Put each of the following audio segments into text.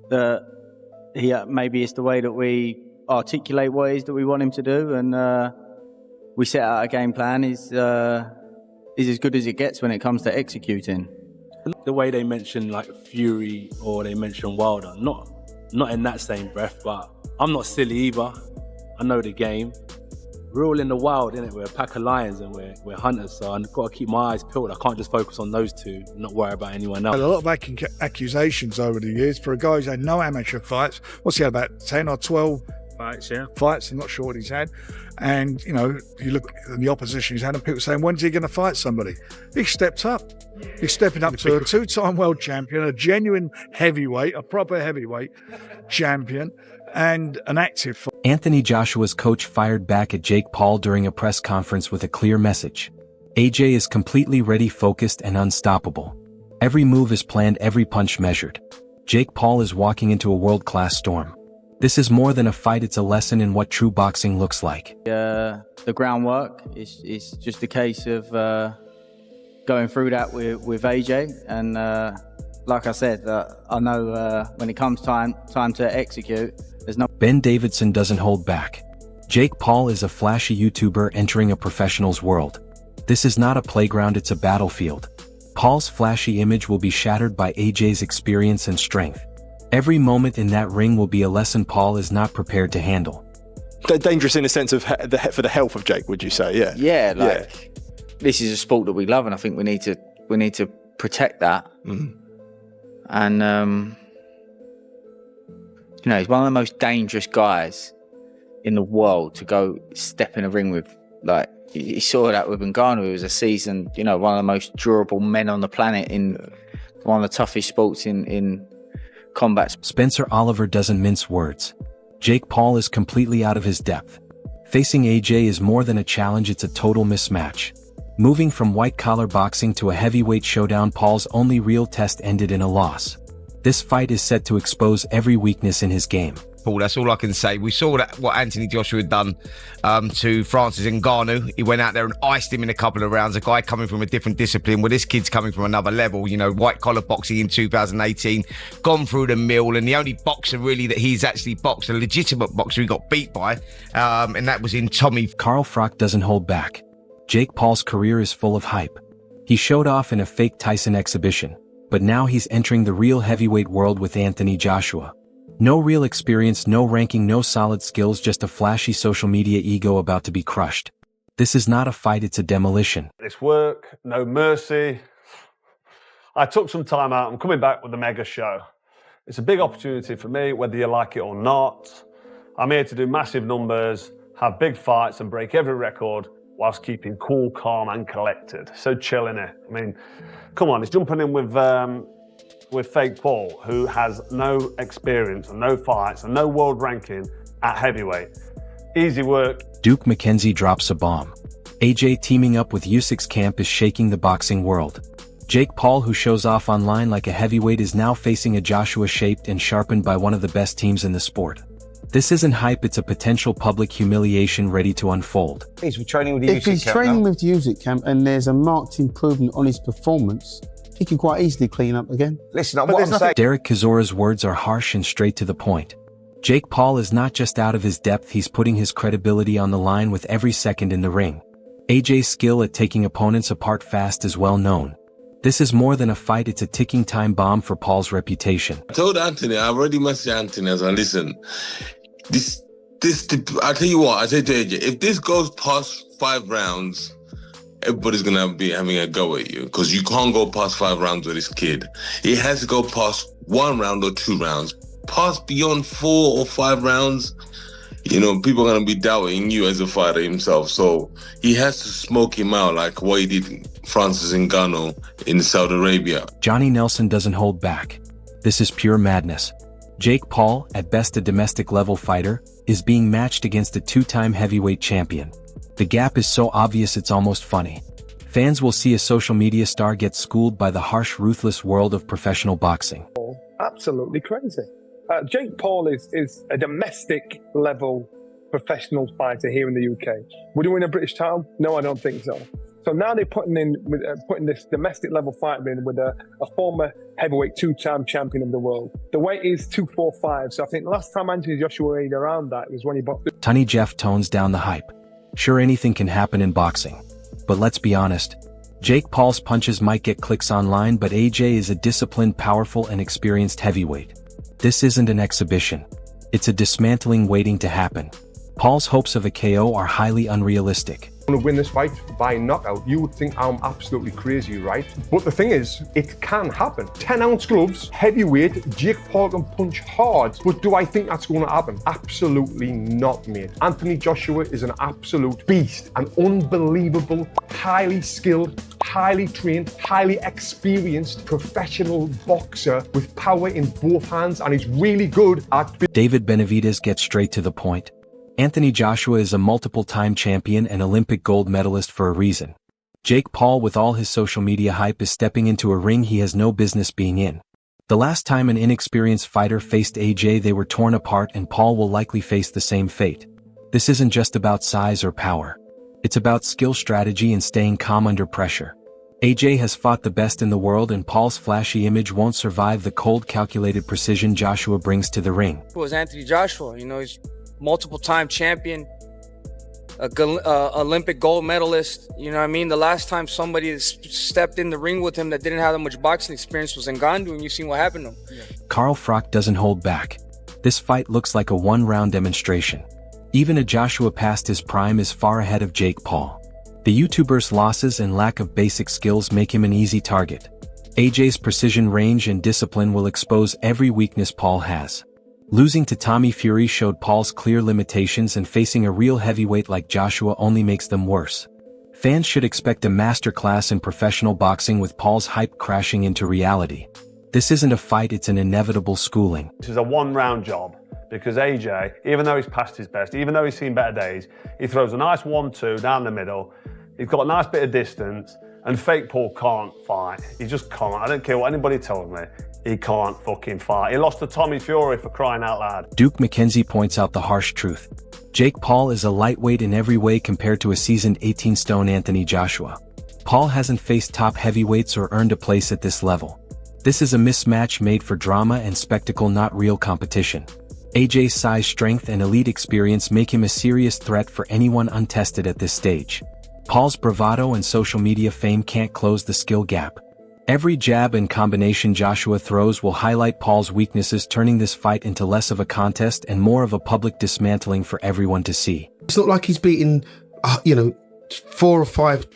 that maybe it's the way that we articulate what it is that we want him to do, and we set out a game plan is as good as it gets when it comes to executing. The way they mention like Fury or they mention Wilder, not in that same breath, but I'm not silly either. I know the game. We're all in the wild, innit? We're a pack of lions and we're hunters, so I've got to keep my eyes peeled. I can't just focus on those two, not worry about anyone else. A lot of accusations over the years for a guy who's had no amateur fights. What's he had, about 10 or 12 fights, yeah. Fights, I'm not sure what he's had. And, you know, you look at the opposition he's had and people saying, when's he going to fight somebody? He stepped up. He's stepping up to a two-time world champion, a genuine heavyweight, a proper heavyweight champion, and an active fighter. Anthony Joshua's coach fired back at Jake Paul during a press conference with a clear message. AJ is completely ready, focused, and unstoppable. Every move is planned, every punch measured. Jake Paul is walking into a world-class storm. This is more than a fight, it's a lesson in what true boxing looks like. The groundwork is just a case of going through that with AJ, and like I said, I know when it comes time to execute, there's no... Ben Davidson doesn't hold back. Jake Paul is a flashy YouTuber entering a professional's world. This is not a playground, it's a battlefield. Paul's flashy image will be shattered by AJ's experience and strength. Every moment in that ring will be a lesson Paul is not prepared to handle. They're dangerous in the sense of for the health of Jake, would you say? Yeah. Yeah, this is a sport that we love, and I think we need to protect that. And you know, he's one of the most dangerous guys in the world to go step in a ring with. Like, you saw that with Ngannou, who was a seasoned, you know, one of the most durable men on the planet in one of the toughest sports in combat. Spencer Oliver doesn't mince words. Jake Paul is completely out of his depth. Facing AJ is more than a challenge, it's a total mismatch. Moving from white-collar boxing to a heavyweight showdown, Paul's only real test ended in a loss. This fight is set to expose every weakness in his game. Paul, that's all I can say. We saw that what Anthony Joshua had done to Francis Ngannou. He went out there and iced him in a couple of rounds. A guy coming from a different discipline. Well, this kid's coming from another level. You know, white-collar boxing in 2018, gone through the mill, and the only boxer really that he's actually boxed, a legitimate boxer he got beat by, and that was in Tommy. Carl Froch doesn't hold back. Jake Paul's career is full of hype. He showed off in a fake Tyson exhibition, but now he's entering the real heavyweight world with Anthony Joshua. No real experience, no ranking, no solid skills, just a flashy social media ego about to be crushed. This is not a fight, it's a demolition. It's work, no mercy. I took some time out. I'm coming back with the mega show. It's a big opportunity for me, whether you like it or not. I'm here to do massive numbers, have big fights, and break every record whilst keeping cool, calm, and collected. So chill in it. I mean, come on, he's jumping in with fake Paul, who has no experience and no fights and no world ranking at heavyweight. Easy work. Duke McKenzie drops a bomb. AJ teaming up with Usyk's camp is shaking the boxing world. Jake Paul, who shows off online like a heavyweight, is now facing a Joshua shaped and sharpened by one of the best teams in the sport. This isn't hype, it's a potential public humiliation ready to unfold. If he's training with the Usyk camp and there's a marked improvement on his performance, he can quite easily clean up again. Listen, what I'm saying... Derek Chizora's words are harsh and straight to the point. Jake Paul is not just out of his depth, he's putting his credibility on the line with every second in the ring. AJ's skill at taking opponents apart fast is well known. This is more than a fight, it's a ticking time bomb for Paul's reputation. I told Anthony, I already messaged Anthony, I was like, listen, I'll tell you what, I said to AJ, if this goes past 5 rounds, everybody's going to be having a go at you because you can't go past 5 rounds with this kid. He has to go past 1 round or 2 rounds. Past beyond 4 or 5 rounds, you know, people are going to be doubting you as a fighter himself. So he has to smoke him out like what he did Francis Ngannou in Saudi Arabia. Johnny Nelson doesn't hold back. This is pure madness. Jake Paul, at best a domestic level fighter, is being matched against a 2-time heavyweight champion. The gap is so obvious it's almost funny. Fans will see a social media star get schooled by the harsh, ruthless world of professional boxing. Absolutely crazy. Jake Paul is a domestic level professional fighter here in the UK. Would he win a British title? No, I don't think so. So now they're putting this domestic level fight in with a former heavyweight 2-time champion of the world. The weight is 245. So I think the last time Anthony Joshua weighed around that was when he boxed. Tony Jeff tones down the hype. Sure, anything can happen in boxing. But let's be honest. Jake Paul's punches might get clicks online, but AJ is a disciplined, powerful, and experienced heavyweight. This isn't an exhibition. It's a dismantling waiting to happen. Paul's hopes of a KO are highly unrealistic. To win this fight by knockout, you would think I'm absolutely crazy, right? But the thing is, it can happen. 10-ounce gloves, heavyweight, Jake Paul can punch hard, but do I think that's going to happen? Absolutely not, mate. Anthony Joshua is an absolute beast, an unbelievable, highly skilled, highly trained, highly experienced professional boxer with power in both hands, and he's really good at... David Benavidez gets straight to the point. Anthony Joshua is a multiple-time champion and Olympic gold medalist for a reason. Jake Paul, with all his social media hype, is stepping into a ring he has no business being in. The last time an inexperienced fighter faced AJ, they were torn apart, and Paul will likely face the same fate. This isn't just about size or power. It's about skill, strategy, and staying calm under pressure. AJ has fought the best in the world, and Paul's flashy image won't survive the cold, calculated precision Joshua brings to the ring. It was Anthony Joshua, he's multiple-time champion, Olympic gold medalist. You know what I mean? The last time somebody stepped in the ring with him that didn't have that much boxing experience was Ngannou, and you've seen what happened to him. Yeah. Carl Froch doesn't hold back. This fight looks like a one-round demonstration. Even a Joshua past his prime is far ahead of Jake Paul. The YouTuber's losses and lack of basic skills make him an easy target. AJ's precision, range, and discipline will expose every weakness Paul has. Losing to Tommy Fury showed Paul's clear limitations, and facing a real heavyweight like Joshua only makes them worse. Fans should expect a masterclass in professional boxing, with Paul's hype crashing into reality. This isn't a fight, it's an inevitable schooling. This is a one-round job, because AJ, even though he's past his best, even though he's seen better days, he throws a nice 1-2 down the middle. He's got a nice bit of distance, and fake Paul can't fight. He just can't. I don't care what anybody tells me. He can't fucking fight. He lost to Tommy Fury, for crying out loud. Duke McKenzie points out the harsh truth. Jake Paul is a lightweight in every way compared to a seasoned 18-stone Anthony Joshua. Paul hasn't faced top heavyweights or earned a place at this level. This is a mismatch made for drama and spectacle, not real competition. AJ's size, strength, and elite experience make him a serious threat for anyone untested at this stage. Paul's bravado and social media fame can't close the skill gap. Every jab and combination Joshua throws will highlight Paul's weaknesses, turning this fight into less of a contest and more of a public dismantling for everyone to see. It's not like he's beaten, 4 or 5,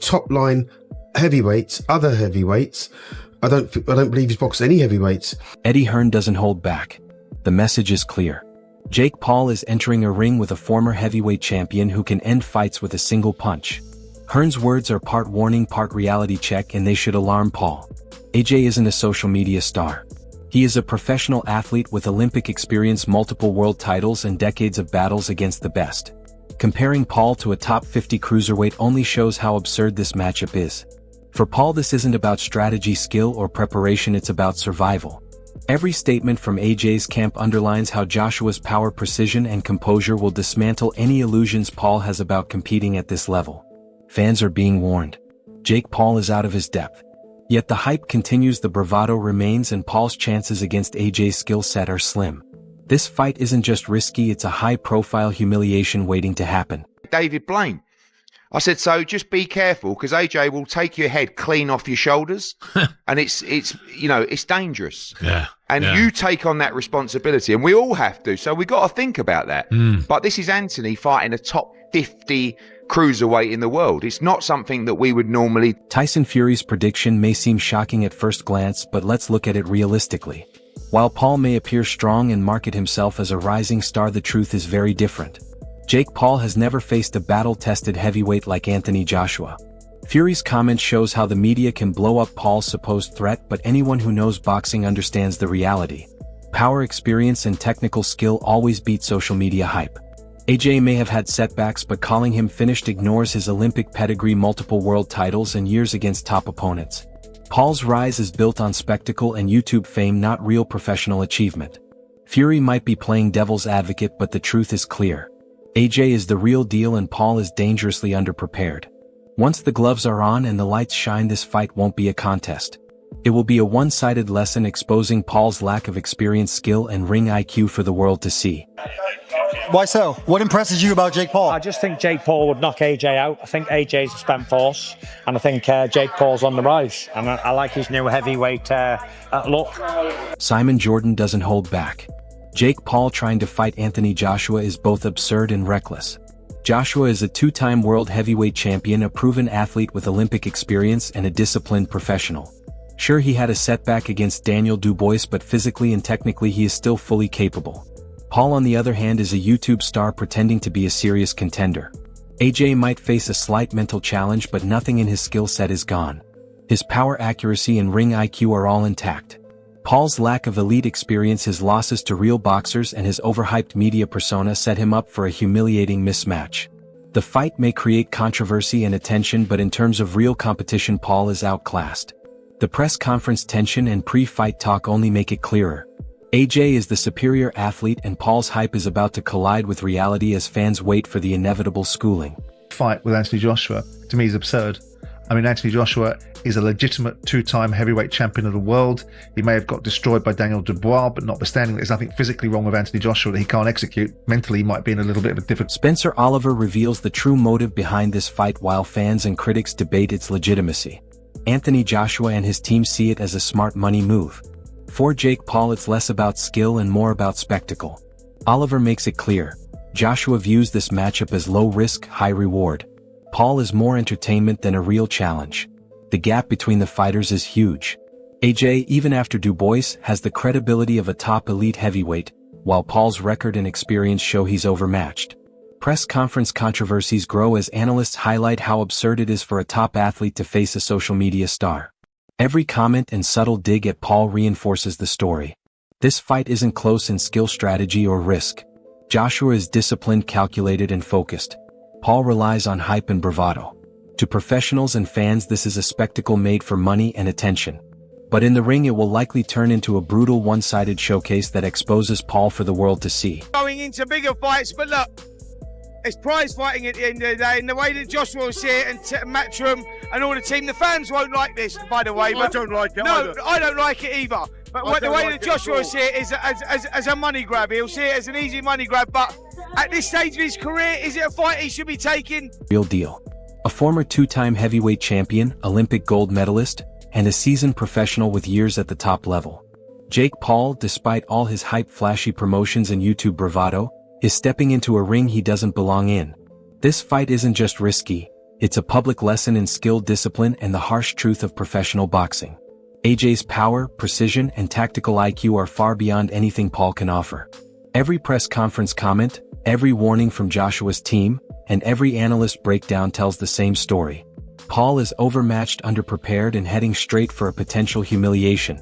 top-line heavyweights, other heavyweights. I don't believe he's boxed any heavyweights. Eddie Hearn doesn't hold back. The message is clear. Jake Paul is entering a ring with a former heavyweight champion who can end fights with a single punch. Hearn's words are part warning, part reality check, and they should alarm Paul. AJ isn't a social media star. He is a professional athlete with Olympic experience, multiple world titles, and decades of battles against the best. Comparing Paul to a top 50 cruiserweight only shows how absurd this matchup is. For Paul, this isn't about strategy, skill, or preparation, it's about survival. Every statement from AJ's camp underlines how Joshua's power, precision, and composure will dismantle any illusions Paul has about competing at this level. Fans are being warned. Jake Paul is out of his depth. Yet the hype continues, the bravado remains, and Paul's chances against AJ's skill set are slim. This fight isn't just risky, it's a high-profile humiliation waiting to happen. David Blaine. I said, so just be careful, because AJ will take your head clean off your shoulders, and it's dangerous. Yeah. And you take on that responsibility, and we all have to, so we got to think about that. But this is Anthony fighting a top 50 cruiserweight in the world. It's not something that we would normally... Tyson Fury's prediction may seem shocking at first glance, but let's look at it realistically. While Paul may appear strong and market himself as a rising star, the truth is very different. Jake Paul has never faced a battle-tested heavyweight like Anthony Joshua. Fury's comment shows how the media can blow up Paul's supposed threat, but anyone who knows boxing understands the reality. Power, experience, and technical skill always beat social media hype. AJ may have had setbacks, but calling him finished ignores his Olympic pedigree, multiple world titles, and years against top opponents. Paul's rise is built on spectacle and YouTube fame, not real professional achievement. Fury might be playing devil's advocate, but the truth is clear. AJ is the real deal and Paul is dangerously underprepared. Once the gloves are on and the lights shine, this fight won't be a contest. It will be a one-sided lesson exposing Paul's lack of experience, skill, and ring IQ for the world to see. Why so? What impresses you about Jake Paul? I just think Jake Paul would knock AJ out. I think AJ's a spent force, and I think Jake Paul's on the rise. And I like his new heavyweight look. Simon Jordan doesn't hold back. Jake Paul trying to fight Anthony Joshua is both absurd and reckless. Joshua is a two-time world heavyweight champion, a proven athlete with Olympic experience and a disciplined professional. Sure, he had a setback against Daniel Dubois, but physically and technically he is still fully capable. Paul, on the other hand, is a YouTube star pretending to be a serious contender. AJ might face a slight mental challenge, but nothing in his skill set is gone. His power, accuracy, and ring IQ are all intact. Paul's lack of elite experience, his losses to real boxers, and his overhyped media persona set him up for a humiliating mismatch. The fight may create controversy and attention, but in terms of real competition, Paul is outclassed. The press conference tension and pre-fight talk only make it clearer. AJ is the superior athlete, and Paul's hype is about to collide with reality as fans wait for the inevitable schooling. Fight with Anthony Joshua, to me, is absurd. I mean, Anthony Joshua is a legitimate two-time heavyweight champion of the world. He may have got destroyed by Daniel Dubois, but notwithstanding, there's nothing physically wrong with Anthony Joshua that he can't execute. Mentally, he might be in a little bit of a different... Spencer Oliver reveals the true motive behind this fight while fans and critics debate its legitimacy. Anthony Joshua and his team see it as a smart money move. For Jake Paul, it's less about skill and more about spectacle. Oliver makes it clear. Joshua views this matchup as low risk, high reward. Paul is more entertainment than a real challenge. The gap between the fighters is huge. AJ, even after Dubois, has the credibility of a top elite heavyweight, while Paul's record and experience show he's overmatched. Press conference controversies grow as analysts highlight how absurd it is for a top athlete to face a social media star. Every comment and subtle dig at Paul reinforces the story. This fight isn't close in skill, strategy, or risk. Joshua is disciplined, calculated, and focused. Paul relies on hype and bravado. To professionals and fans, this is a spectacle made for money and attention. But in the ring, it will likely turn into a brutal one-sided showcase that exposes Paul for the world to see. Going into bigger fights, but look, it's prize fighting at the end of the day, and the way that Joshua will see it, and Matchroom and all the team, the fans won't like this, by the way. But I don't like it No, either. I don't like it either. But the way that Joshua will see it is as a money grab. He'll see it as an easy money grab, but at this stage of his career, is it a fight he should be taking? Real deal. A former two-time heavyweight champion, Olympic gold medalist, and a seasoned professional with years at the top level. Jake Paul, despite all his hype, flashy promotions, and YouTube bravado, is stepping into a ring he doesn't belong in. This fight isn't just risky, it's a public lesson in skill, discipline, and the harsh truth of professional boxing. AJ's power, precision, and tactical IQ are far beyond anything Paul can offer. Every press conference comment, every warning from Joshua's team, and every analyst breakdown tells the same story. Paul is overmatched, underprepared, and heading straight for a potential humiliation.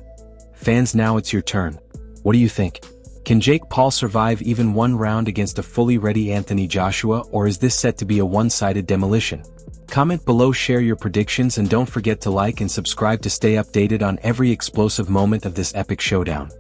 Fans, now it's your turn. What do you think? Can Jake Paul survive even one round against a fully ready Anthony Joshua, or is this set to be a one-sided demolition? Comment below, share your predictions, and don't forget to like and subscribe to stay updated on every explosive moment of this epic showdown.